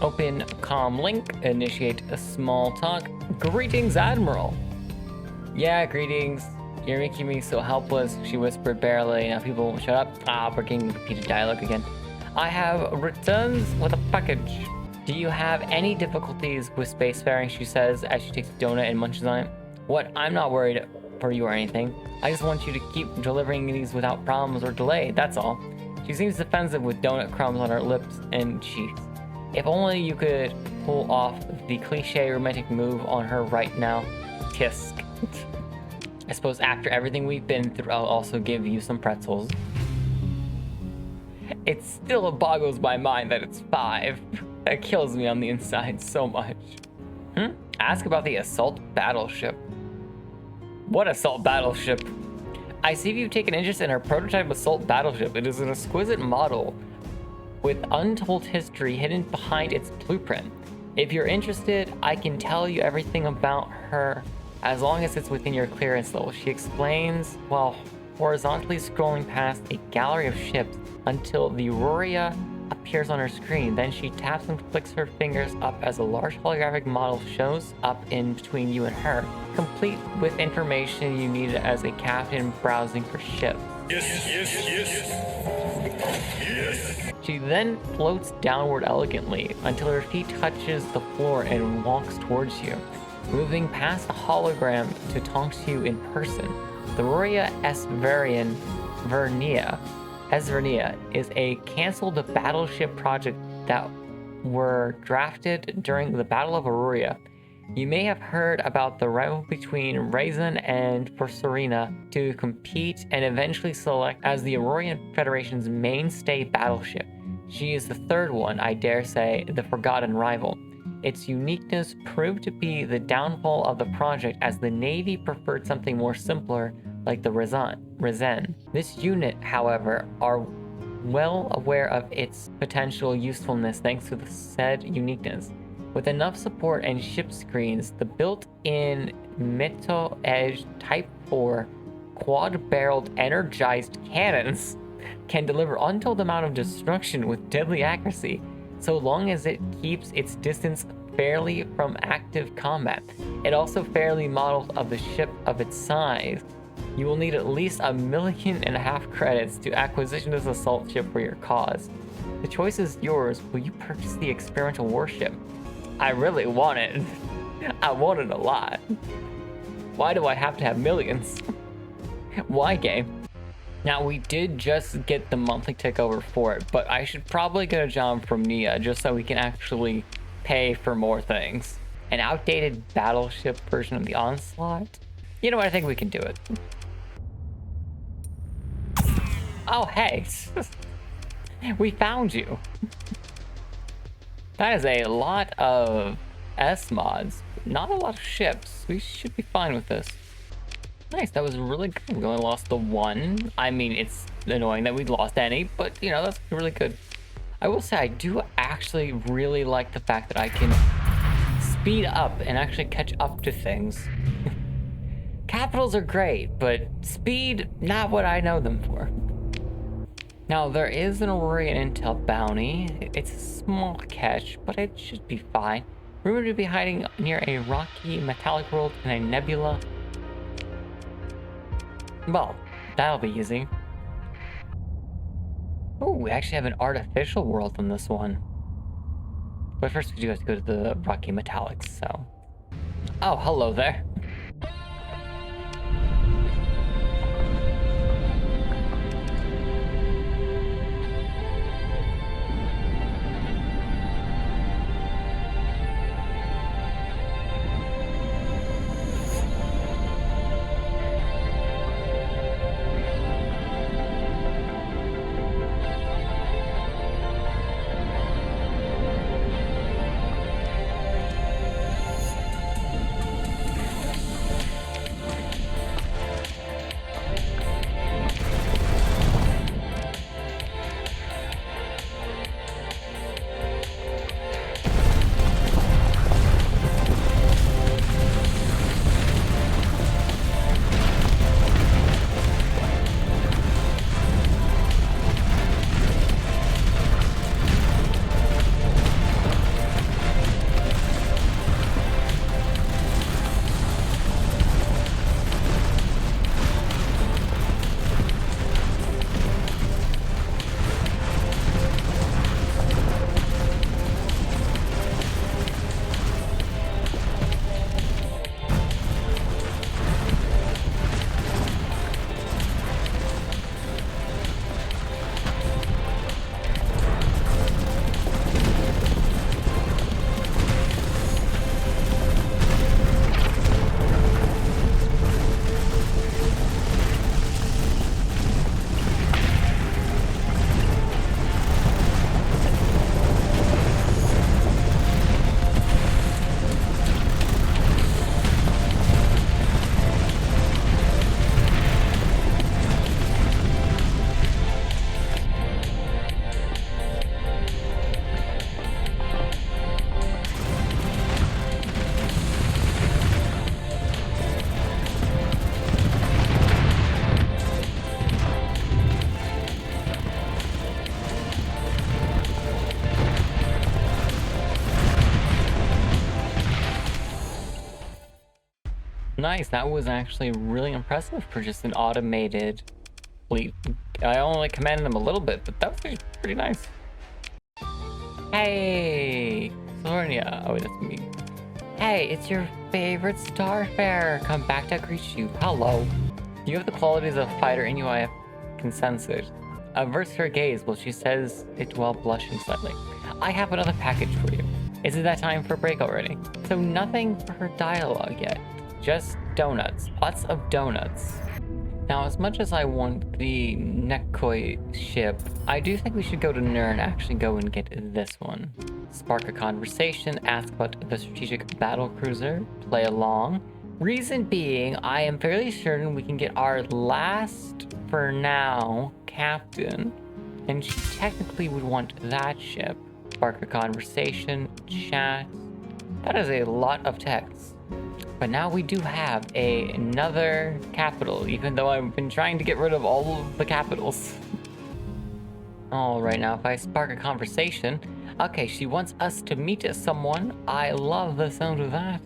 Open comm link, initiate a small talk. Greetings, Admiral. Yeah, greetings. You're making me so helpless, she whispered barely. Now people won't shut up. Ah, we're getting repeated dialogue again. I have returns with a package. Do you have any difficulties with spacefaring, she says as she takes a donut and munches on it. What? I'm not worried for you or anything. I just want you to keep delivering these without problems or delay, that's all. She seems defensive with donut crumbs on her lips and cheeks. If only you could pull off the cliche romantic move on her right now. Kiss. I suppose after everything we've been through, I'll also give you some pretzels. It still boggles my mind that it's 5. That kills me on the inside so much. Ask about the assault battleship. What assault battleship? I see you've taken interest in our prototype assault battleship. It is an exquisite model with untold history hidden behind its blueprint. If you're interested, I can tell you everything about her as long as it's within your clearance level, she explains while horizontally scrolling past a gallery of ships until the Aurora appears on her screen. Then she taps and flicks her fingers up as a large holographic model shows up in between you and her, complete with information you need as a captain browsing for ships. Yes. She then floats downward elegantly until her feet touches the floor and walks towards you, moving past the hologram to talk to you in person. The Aurora Esvernia is a canceled battleship project that were drafted during the Battle of Aurora. You may have heard about the rival between Raisin and Persephone to compete and eventually select as the Aurorian Federation's mainstay battleship. She is the third one, I dare say, the forgotten rival. Its uniqueness proved to be the downfall of the project as the Navy preferred something more simpler like the Raisin. This unit, however, are well aware of its potential usefulness thanks to the said uniqueness. With enough support and ship screens, the built-in Metal Edge Type 4 quad-barreled energized cannons can deliver untold amount of destruction with deadly accuracy, so long as it keeps its distance fairly from active combat. It also fairly models of the ship of its size. You will need at least 1.5 million credits to acquisition this assault ship for your cause. The choice is yours. Will you purchase the experimental warship? I really want it. I want it a lot. Why do I have to have millions? Why, game? Now, we did just get the monthly takeover for it, but I should probably get a job from Nia just so we can actually pay for more things. An outdated battleship version of the Onslaught? You know what, I think we can do it. Oh, hey. We found you. That is a lot of S-mods, not a lot of ships. We should be fine with this. Nice, that was really good. We only lost the 1. I mean, it's annoying that we lost any, but you know, that's really good. I will say I do actually really like the fact that I can speed up and actually catch up to things. Capitals are great, but speed, not what I know them for. Now, there is an Aurorian intel bounty. It's a small catch, but it should be fine. Rumored to be hiding near a rocky metallic world in a nebula. Well, that'll be easy. Oh, we actually have an artificial world on this one. But first we do have to go to the rocky metallics, so... Oh, hello there. nice. That was actually really impressive for just an automated fleet. I only commanded them a little bit, but that was actually pretty nice. Hey, Sonia. Oh, that's me. Hey, it's your favorite starfarer. Come back to greet you. Hello. You have the qualities of a fighter in UAF consensus. Averts her gaze while she says it while blushing slightly. I have another package for you. Is it that time for a break already? So nothing for her dialogue yet. Just donuts. Lots of donuts. Now, as much as I want the Nekoi ship, I do think we should go to Nur and actually go and get this one. Spark a conversation, ask about the strategic battle cruiser, play along. Reason being, I am fairly certain we can get our last, for now, captain, and she technically would want that ship. Spark a conversation, chat. That is a lot of text. But now we do have another capital, even though I've been trying to get rid of all of the capitals. Alright, now if I spark a conversation. Okay, she wants us to meet someone. I love the sound of that.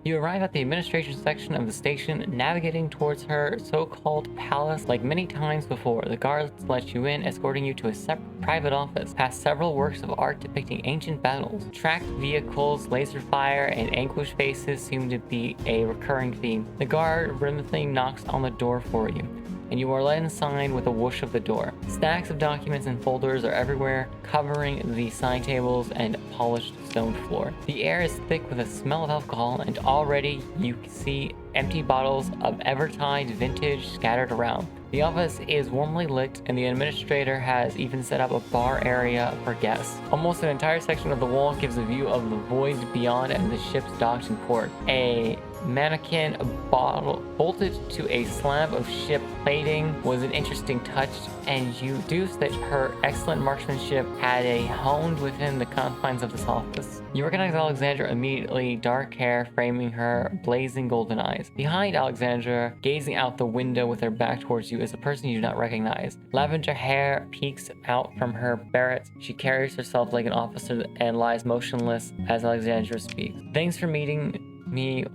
You arrive at the administration section of the station, navigating towards her so-called palace. Like many times before, the guards let you in, escorting you to a separate private office, past several works of art depicting ancient battles. Tracked vehicles, laser fire, and anguished faces seem to be a recurring theme. The guard rhythmically knocks on the door for you, and you are led inside with a whoosh of the door. Stacks of documents and folders are everywhere, covering the side tables and polished stone floor. The air is thick with a smell of alcohol, and already you see empty bottles of Evertide vintage scattered around. The office is warmly lit, and the administrator has even set up a bar area for guests. Almost an entire section of the wall gives a view of the voids beyond and the ship's docks and port. A mannequin bolted to a slab of ship plating was an interesting touch, and you deduced that her excellent marksmanship had a honed within the confines of this office. You recognize Alexandra immediately, dark hair framing her blazing golden eyes. Behind Alexandra, gazing out the window with her back towards you, is a person you do not recognize. Lavender hair peeks out from her beret. She carries herself like an officer and lies motionless as Alexandra speaks. Thanks for meeting me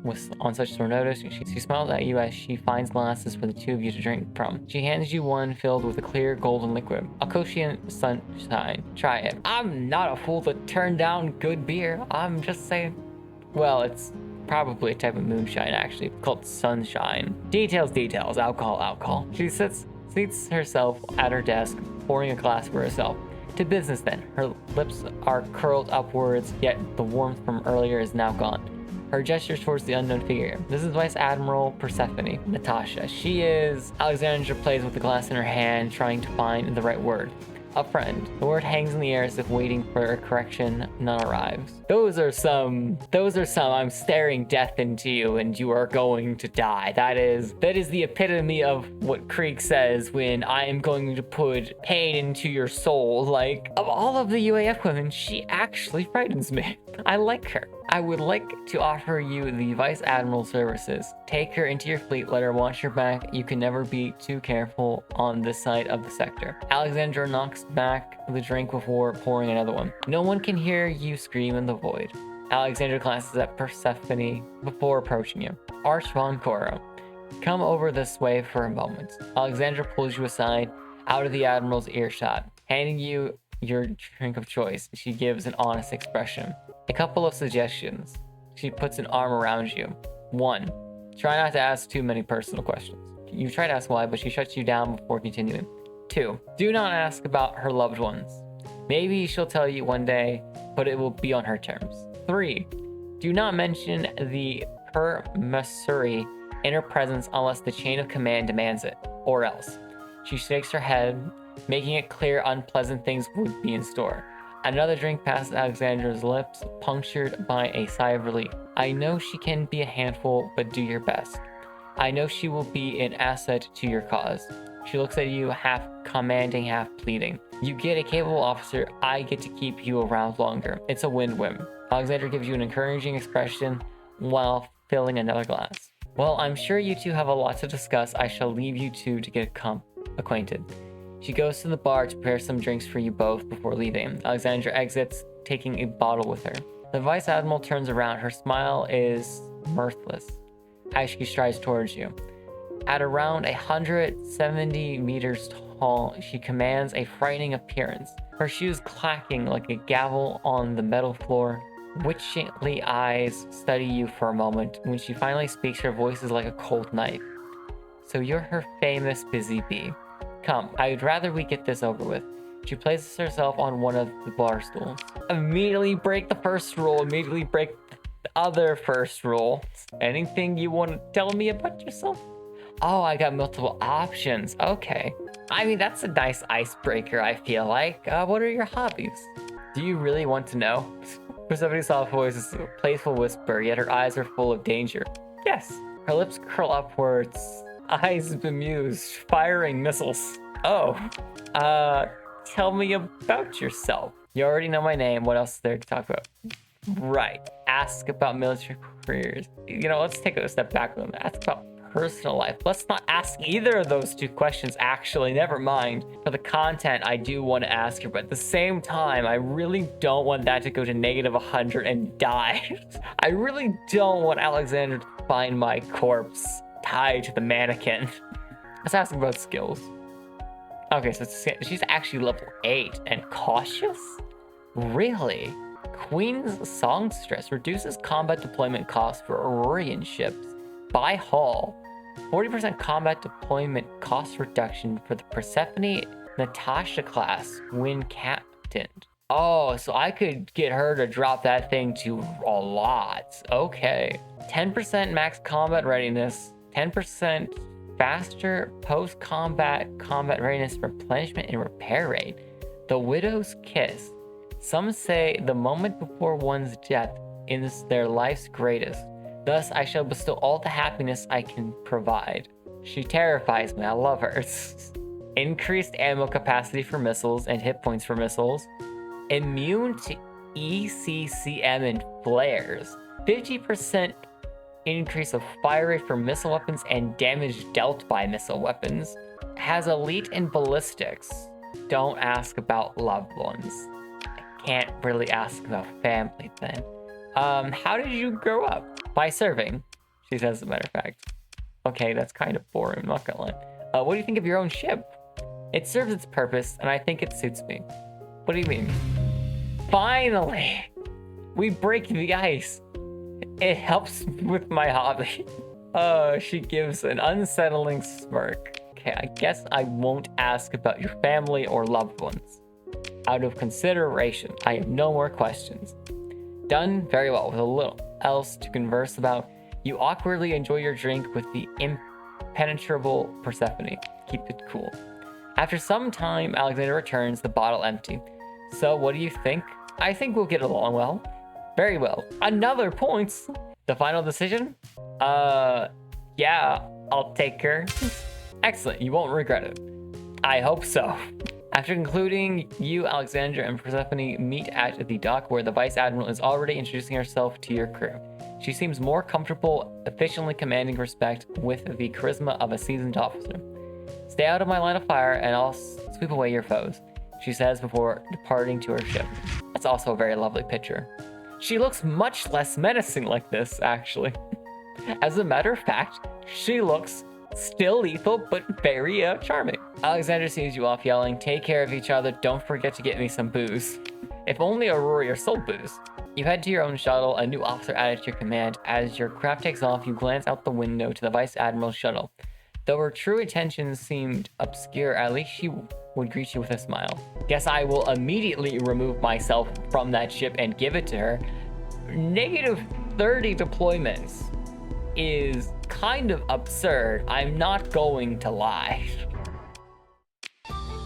on such short notice. She smiles at you as she finds glasses for the two of you to drink from. She hands you one filled with a clear golden liquid. Akoshian Sunshine. Try it. I'm not a fool to turn down good beer. I'm just saying. Well, it's probably a type of moonshine, actually, called Sunshine. Details. Alcohol. She seats herself at her desk, pouring a glass for herself. To business then. Her lips are curled upwards, yet the warmth from earlier is now gone. Her gestures towards the unknown figure. This is Vice Admiral Persephone, Natasha. She is... Alexandra plays with the glass in her hand, trying to find the right word. A friend. The word hangs in the air as if waiting for a correction. None arrives. Those are some. I'm staring death into you and you are going to die. That is the epitome of what Krieg says when I am going to put pain into your soul. Like, of all of the UAF women, she actually frightens me. I like her. I would like to offer you the Vice Admiral services. Take her into your fleet, let her watch your back. You can never be too careful on this side of the sector. Alexandra knocks back the drink before pouring another one. No one can hear you scream in the void. Alexandra glances at Persephone before approaching you. Arch von Koro, come over this way for a moment. Alexandra pulls you aside, out of the Admiral's earshot, handing you your drink of choice. She gives an honest expression. A couple of suggestions. She puts an arm around you. 1. Try not to ask too many personal questions. You try to ask why, but she shuts you down before continuing. 2. Do not ask about her loved ones. Maybe she'll tell you one day, but it will be on her terms. 3. Do not mention the permissary in her presence unless the chain of command demands it, or else. She shakes her head, making it clear unpleasant things would be in store. Another drink passes Alexandra's lips, punctured by a sigh of relief. I know she can be a handful, but do your best. I know she will be an asset to your cause. She looks at you, half commanding, half pleading. You get a capable officer, I get to keep you around longer. It's a win-win. Alexandra gives you an encouraging expression while filling another glass. Well, I'm sure you two have a lot to discuss. I shall leave you two to get acquainted. She goes to the bar to prepare some drinks for you both before leaving. Alexandra exits, taking a bottle with her. The Vice Admiral turns around. Her smile is mirthless. as she strides towards you. At around 170 meters tall, she commands a frightening appearance, her shoes clacking like a gavel on the metal floor. Witchingly eyes study you for a moment. When she finally speaks, her voice is like a cold knife. So you're her famous busy bee. Come, I'd rather we get this over with. She places herself on one of the bar stools. Immediately break the first rule, immediately break the other first rule. Anything you want to tell me about yourself? Oh, I got multiple options. Okay. I mean, that's a nice icebreaker, I feel like. What are your hobbies? Do you really want to know? Persephone's soft voice is a playful whisper, yet her eyes are full of danger. Yes. Her lips curl upwards, eyes bemused, firing missiles. Oh. Tell me about yourself. You already know my name. What else is there to talk about? Right. Ask about military careers. You know, let's take a step back on that. Ask about personal life. Let's not ask either of those two questions, actually. Never mind. For the content, I do want to ask her, but at the same time, I really don't want that to go to -100 and die. I really don't want Alexander to find my corpse tied to the mannequin. Let's ask about skills. Okay, so she's actually level 8 and cautious? Really? Queen's Songstress reduces combat deployment costs for Aurorian ships by hull. 40% combat deployment cost reduction for the Persephone Natasha class when captained. Oh, so I could get her to drop that thing to a lot. Okay. 10% max combat readiness, 10% faster post-combat combat readiness replenishment and repair rate. The Widow's Kiss. Some say the moment before one's death is their life's greatest. Thus, I shall bestow all the happiness I can provide. She terrifies me. I love her. Increased ammo capacity for missiles and hit points for missiles. Immune to ECCM and flares. 50% increase of fire rate for missile weapons and damage dealt by missile weapons. Has elite and ballistics. Don't ask about loved ones. I can't really ask about family then. How did you grow up? By serving, she says, as a matter of fact. Okay, that's kind of boring, I'm not gonna lie. What do you think of your own ship? It serves its purpose, and I think it suits me. What do you mean? Finally! We break the ice. It helps with my hobby. She gives an unsettling smirk. Okay, I guess I won't ask about your family or loved ones. Out of consideration, I have no more questions. Done very well. With a little else to converse about, you awkwardly enjoy your drink with the impenetrable Persephone. Keep it cool. After some time, Alexander returns, the bottle empty. So, what do you think? I think we'll get along well. Very well. Another points. The final decision? Yeah, I'll take her. Excellent. You won't regret it. I hope so. After concluding, you, Alexander, and Persephone meet at the dock where the Vice Admiral is already introducing herself to your crew. She seems more comfortable, efficiently commanding respect with the charisma of a seasoned officer. Stay out of my line of fire and I'll sweep away your foes, she says before departing to her ship. That's also a very lovely picture. She looks much less menacing like this, actually. As a matter of fact, she looks still lethal, but very charming. Alexander sees you off, yelling, "Take care of each other, don't forget to get me some booze." If only Aurora sold booze. You head to your own shuttle, a new officer added to your command. As your craft takes off, you glance out the window to the Vice Admiral's shuttle. Though her true intentions seemed obscure, at least she would greet you with a smile. Guess I will immediately remove myself from that ship and give it to her. -30 deployments is kind of absurd. I'm not going to lie.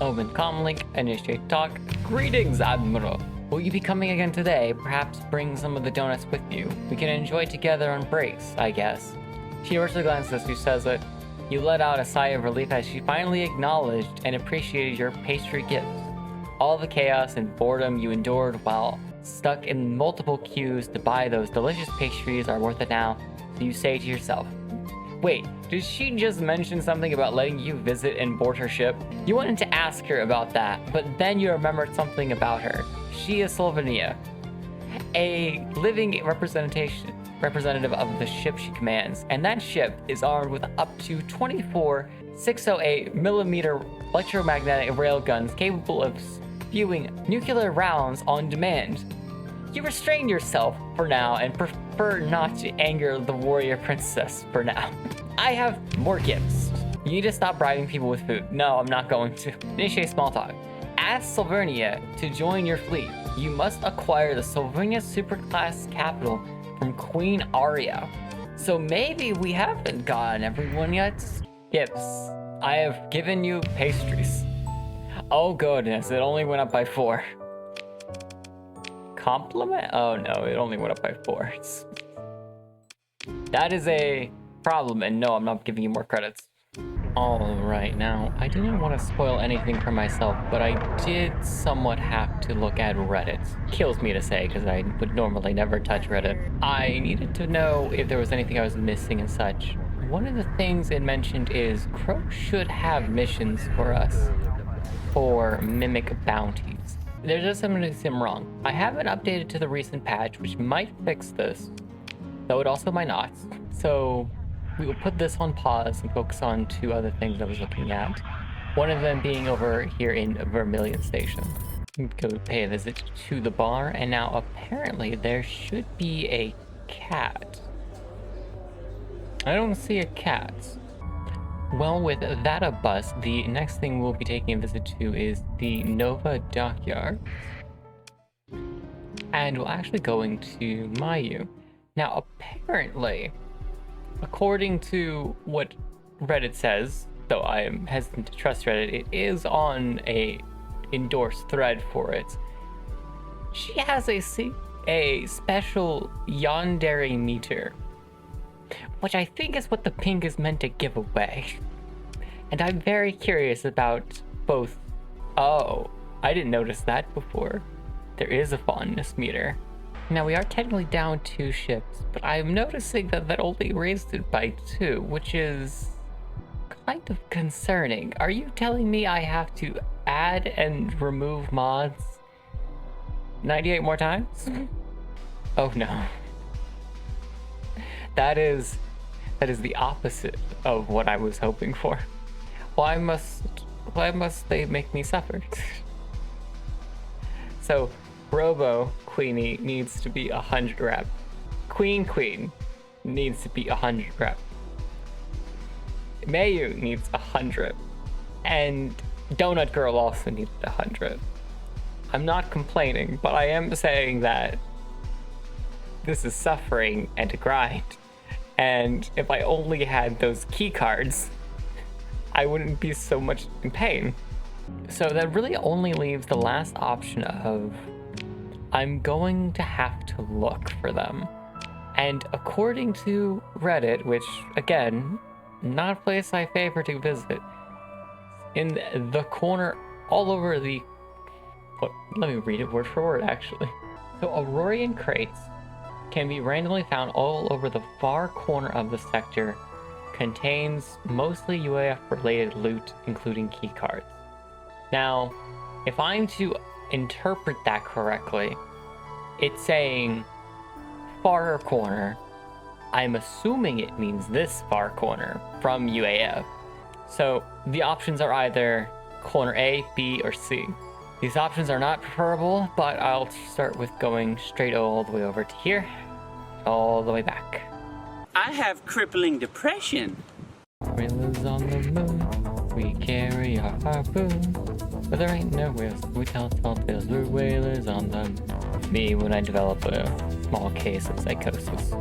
Open comlink, initiate talk. Greetings, Admiral. Will you be coming again today? Perhaps bring some of the donuts with you. We can enjoy together on breaks, I guess. She overtly glances as she says it. You let out a sigh of relief as she finally acknowledged and appreciated your pastry gifts. All the chaos and boredom you endured while stuck in multiple queues to buy those delicious pastries are worth it now, so you say to yourself. Wait, did she just mention something about letting you visit and board her ship? You wanted to ask her about that, but then you remembered something about her. She is Slovenia, a living representation representative of the ship she commands, and that ship is armed with up to 24 608mm electromagnetic railguns capable of spewing nuclear rounds on demand. You restrain yourself for now and prefer not to anger the warrior princess for now. I have more gifts. You need to stop bribing people with food. No, I'm not going to. Initiate small talk. Ask Silvernia to join your fleet. You must acquire the Silvernia Superclass capital from Queen Aria. So maybe we haven't gotten everyone yet. Gifts. I have given you pastries. Oh goodness, it only went up by 4. Compliment? Oh no, it only went up by 4. That is a problem, and no, I'm not giving you more credits. Alright, now, I didn't want to spoil anything for myself, but I did somewhat have to look at Reddit. Kills me to say, because I would normally never touch Reddit. I needed to know if there was anything I was missing and such. One of the things it mentioned is Crow should have missions for us for mimic bounties. There's just something that seems wrong. I haven't updated to the recent patch, which might fix this, though it also might not. So we will put this on pause and focus on 2 other things I was looking at. One of them being over here in Vermilion Station. Go pay a visit to the bar, and now apparently there should be a cat. I don't see a cat. Well, with that a bust, the next thing we'll be taking a visit to is the Nova Dockyard. And we're actually going to Mayu. Now, apparently, according to what Reddit says, though I am hesitant to trust Reddit, it is on a endorsed thread for it. She has a special yandere meter, which I think is what the pink is meant to give away. And I'm very curious about both. Oh, I didn't notice that before. There is a fondness meter. Now, we are technically down 2 ships, but I'm noticing that only raised it by 2, which is kind of concerning. Are you telling me I have to add and remove mods 98 more times? Oh no. That is the opposite of what I was hoping for. Why must they make me suffer? So, Robo Queenie needs to be 100 rep. Queen needs to be 100 rep. Mayu needs 100. And Donut Girl also needs 100. I'm not complaining, but I am saying that this is suffering and a grind. And if I only had those key cards, I wouldn't be so much in pain. So that really only leaves the last option of I'm going to have to look for them. And according to Reddit, which again, not a place I favor to visit, in the corner all over the... let me read it word for word actually. So Aurorian crates can be randomly found all over the far corner of the sector, contains mostly UAF related loot, including keycards. Now, if I'm to interpret that correctly, it's saying far corner. I'm assuming it means this far corner from UAF. So the options are either corner A, B, or C. These options are not preferable, but I'll start with going straight all the way over to here, all the way back. I have crippling depression. Whalers on the moon, we carry our harpoon. But there ain't no whales, we tell tall tales, we're whalers on the moon. Me when I develop a small case of psychosis.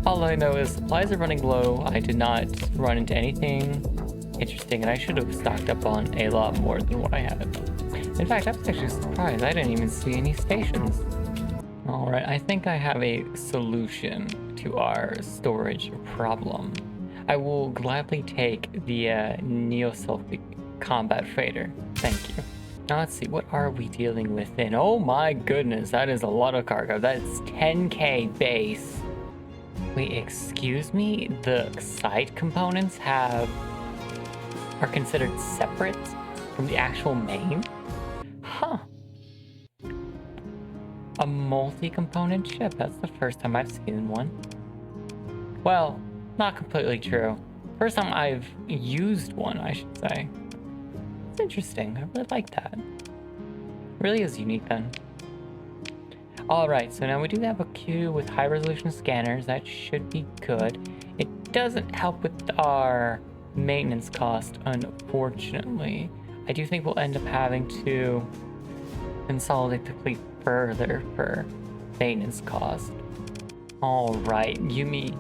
All I know is supplies are running low. I did not run into anything interesting, and I should have stocked up on a lot more than what I had. In fact, I was actually surprised. I didn't even see any stations. Alright, I think I have a solution to our storage problem. I will gladly take the Neosulfic Combat Freighter. Thank you. Now let's see, what are we dealing with in? Oh my goodness, that is a lot of cargo. That's 10k base. Wait, excuse me? The side components are considered separate from the actual main? Huh. A multi-component ship. That's the first time I've seen one. Well, not completely true. First time I've used one, I should say. It's interesting. I really like that. Really is unique then. Alright, so now we do have a queue with high resolution scanners. That should be good. It doesn't help with our maintenance cost, unfortunately. I do think we'll end up having to consolidate the fleet further for maintenance cost. Alright, Yumi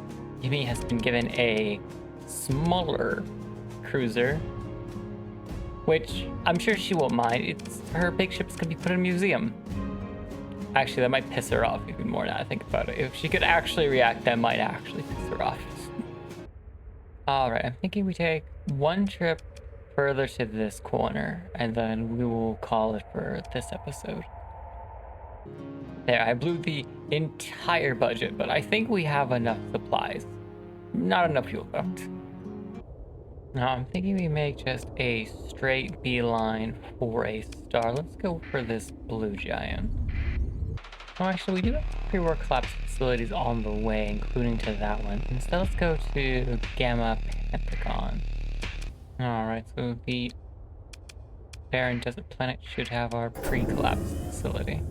has been given a smaller cruiser, which I'm sure she won't mind. Her big ship's gonna be put in a museum. Actually, that might piss her off even more now I think about it. If she could actually react, that might actually piss her off. Alright, I'm thinking we take one trip further to this corner, and then we will call it for this episode. There, I blew the entire budget, but I think we have enough supplies. Not enough fuel, though. Now, I'm thinking we make just a straight beeline for a star. Let's go for this blue giant. Oh, actually, we do have pre-war collapse facilities on the way, including to that one. Instead, let's go to Gamma Pentagon. Alright, so the barren desert planet should have our pre-collapse facility.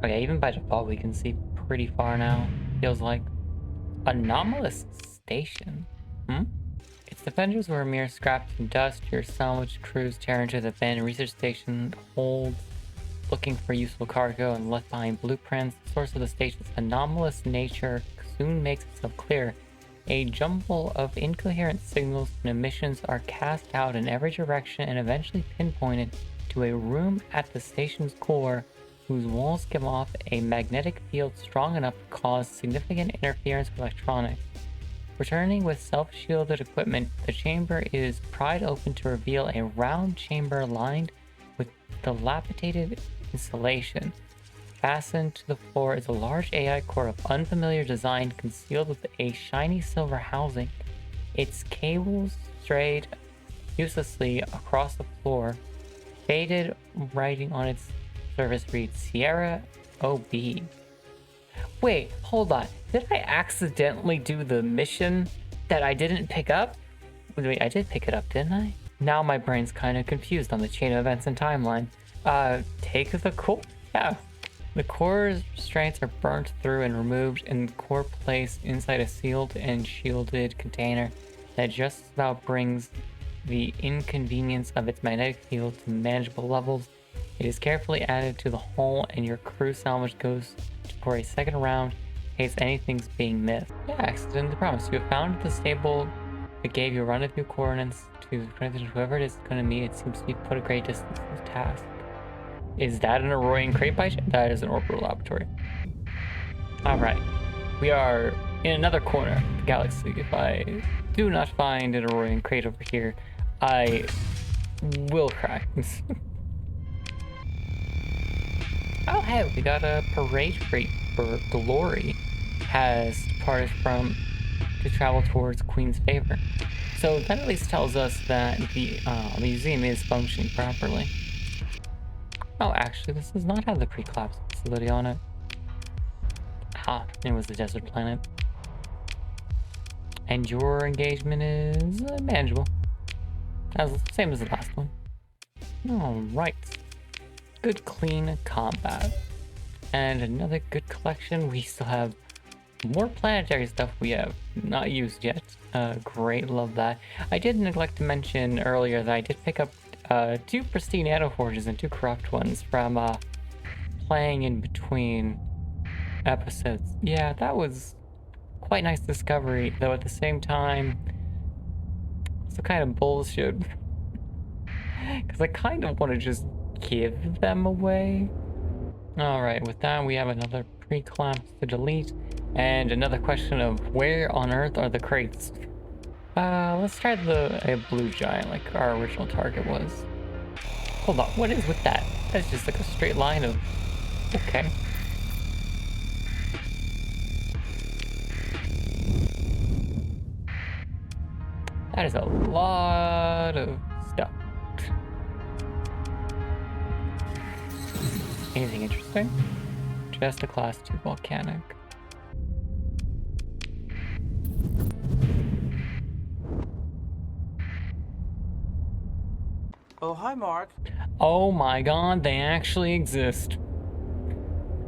Okay, even by default, we can see pretty far now. Feels like anomalous station. Its defenders were mere scraps and dust. Your salvage crews tear into the abandoned research station holds, looking for useful cargo and left behind blueprints. The source of the station's anomalous nature soon makes itself clear. A jumble of incoherent signals and emissions are cast out in every direction and eventually pinpointed to a room at the station's core whose walls give off a magnetic field strong enough to cause significant interference with electronics. Returning with self-shielded equipment, the chamber is pried open to reveal a round chamber lined with dilapidated insulation. Fastened to the floor is a large AI core of unfamiliar design concealed with a shiny silver housing. Its cables strayed uselessly across the floor. Faded writing on its surface reads Sierra OB. Wait, hold on. Did I accidentally do the mission that I didn't pick up? Wait, I did pick it up, didn't I? Now my brain's kind of confused on the chain of events and timeline. Take the core? Yeah. The core restraints are burnt through and removed, and the core placed inside a sealed and shielded container that just about brings the inconvenience of its magnetic field to manageable levels. It is carefully added to the hull, and your crew salvage goes for a second round in case anything's being missed. Yeah, accident the promise. You have found the stable that gave you rendezvous coordinates to whoever it is going to meet. It seems to be put a great distance from the task. Is that an Aurorian crate by chance? That is an orbital laboratory. Alright. We are in another corner of the galaxy. If I do not find an Aurorian crate over here, I will cry. Oh hey, we got a parade freight for Glory has departed to travel towards Queen's Favor. So that at least tells us that the museum is functioning properly. Oh, actually, this does not have the pre-collapse facility on it. It was the desert planet. And your engagement is manageable. As same as the last one. Alright. Good clean combat. And another good collection. We still have more planetary stuff we have not used yet. Great, love that. I did neglect to mention earlier that I did pick up 2 pristine nanoforges and 2 corrupt ones from playing in between episodes. Yeah, that was quite nice discovery, though at the same time it's a kind of bullshit because I kind of want to just give them away. Alright, with that we have another pre-collapse to delete and another question of where on earth are the crates. Let's try a blue giant like our original target was. Hold on, what is with that? That's just like a straight line of... Okay. That is a lot of stuff. Anything interesting? Just a class 2 volcanic. Oh, hi, Mark. Oh my god, they actually exist.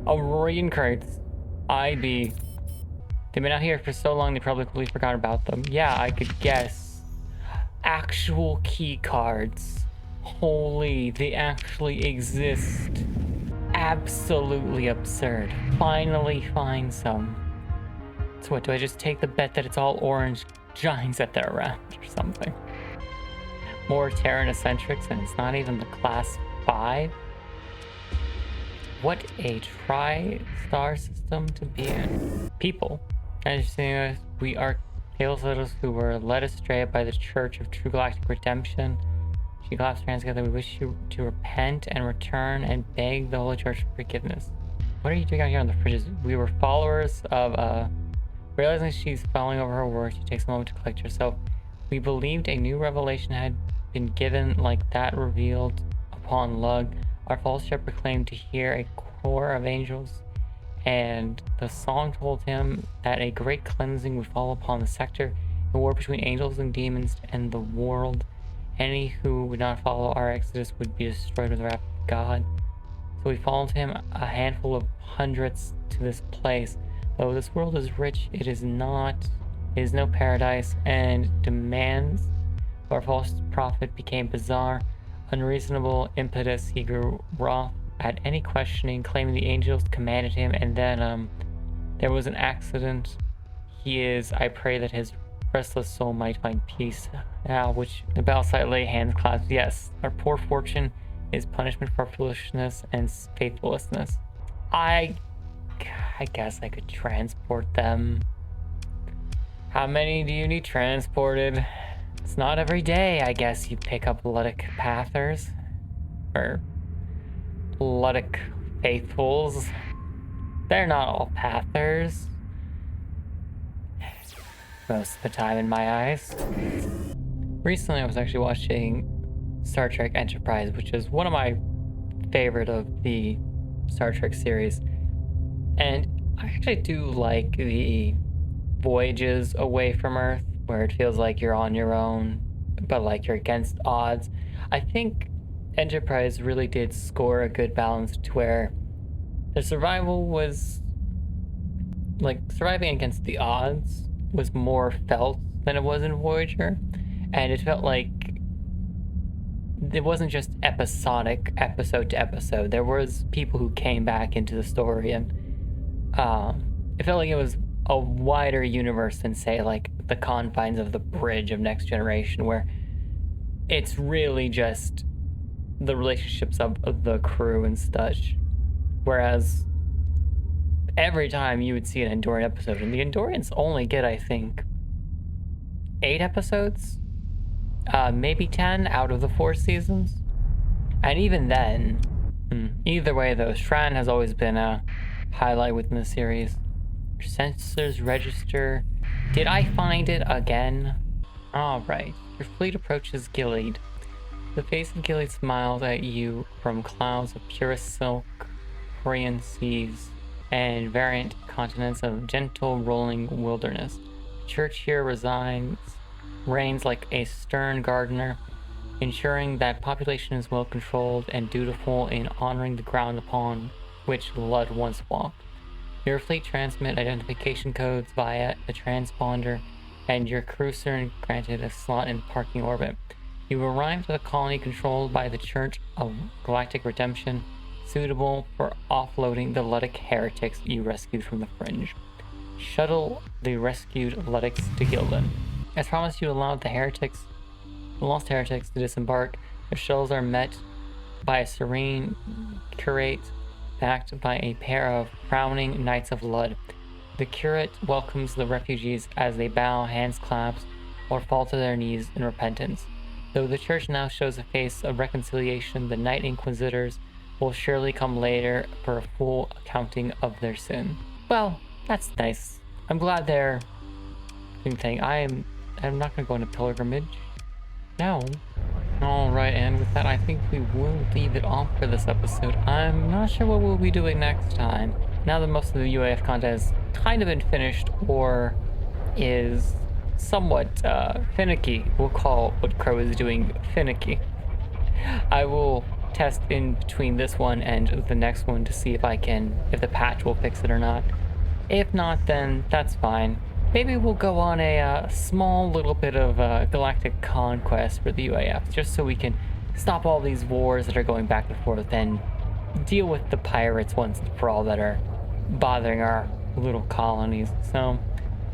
Aurorian crates. IB. They've been out here for so long they probably completely forgot about them. Yeah, I could guess. Actual key cards. Holy, they actually exist. Absolutely absurd. Finally find some. So what, do I just take the bet that it's all orange giants that they're around or something? More Terran eccentrics and it's not even the class 5? What a tri-star system to be in. People. Understanding us, we are tales of those who were led astray by the Church of True Galactic Redemption. She clasped her hands together. We wish you to repent and return and beg the Holy Church for forgiveness. What are you doing out here on the fridges? We were followers of, realizing she's falling over her words, she takes a moment to collect herself. We believed a new revelation had been given like that revealed upon Lug. Our false shepherd claimed to hear a choir of angels, and the song told him that a great cleansing would fall upon the sector, a war between angels and demons and the world. Any who would not follow our exodus would be destroyed with the wrath of God. So we followed him, a handful of hundreds, to this place. Though this world is rich, it is no paradise, and demands of our false prophet became bizarre. Unreasonable impetus, he grew wroth at any questioning, claiming the angels commanded him, and then there was an accident. I pray that his restless soul might find peace. Now, which the Balsite lay hands clasped. Yes, our poor fortune is punishment for our foolishness and faithlessness. I guess I could transport them. How many do you need transported? It's not every day, I guess, you pick up Ludic Pathers. Or Ludic Faithfuls. They're not all Pathers. Most of the time in my eyes. Recently I was actually watching Star Trek Enterprise, which is one of my favorite of the Star Trek series. And I actually do like the voyages away from Earth, where it feels like you're on your own, but like you're against odds. I think Enterprise really did score a good balance to where the survival was, like, surviving against the odds was more felt than it was in Voyager. And it felt like it wasn't just episodic, episode to episode. There was people who came back into the story, and it felt like it was a wider universe than, say, like the confines of the bridge of Next Generation, where it's really just the relationships of the crew and such. Whereas every time you would see an Andorian episode, and the Andorians only get, I think, 8 episodes, maybe 10 out of the 4 seasons. And even then, either way though, Shran has always been a highlight within the series. Your sensors register. Did I find it again? Alright, your fleet approaches Gilead. The face of Gilead smiles at you from clouds of purest silk, Korean seas, and variant continents of gentle rolling wilderness. The church here reigns like a stern gardener, ensuring that population is well controlled and dutiful in honoring the ground upon which Lud once walked. Your fleet transmit identification codes via the transponder, and your cruiser granted a slot in parking orbit. You arrived at a colony controlled by the Church of Galactic Redemption, suitable for offloading the Ludic heretics you rescued from the Fringe. Shuttle the rescued Ludics to Gildan. As promised, you allowed the lost heretics to disembark. Their shuttles are met by a serene curate backed by a pair of frowning Knights of Lud. The curate welcomes the refugees as they bow, hands clasped, or fall to their knees in repentance. Though the church now shows a face of reconciliation, the Knight Inquisitors will surely come later for a full accounting of their sin. Well, that's nice. I'm glad they're doing thing. I'm not gonna go on a pilgrimage. No. Alright, and with that, I think we will leave it off for this episode. I'm not sure what we'll be doing next time. Now that most of the UAF content has kind of been finished, or is somewhat finicky. We'll call what Crow is doing finicky. I will test in between this one and the next one to see if the patch will fix it or not. If not, then that's fine. Maybe we'll go on a small little bit of galactic conquest for the UAF, just so we can stop all these wars that are going back and forth and deal with the pirates once and for all that are bothering our little colonies. So,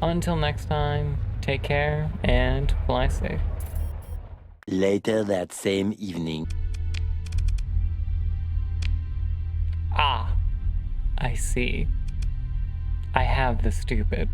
until next time, take care and fly safe. Later that same evening. Ah, I see. I have the stupid.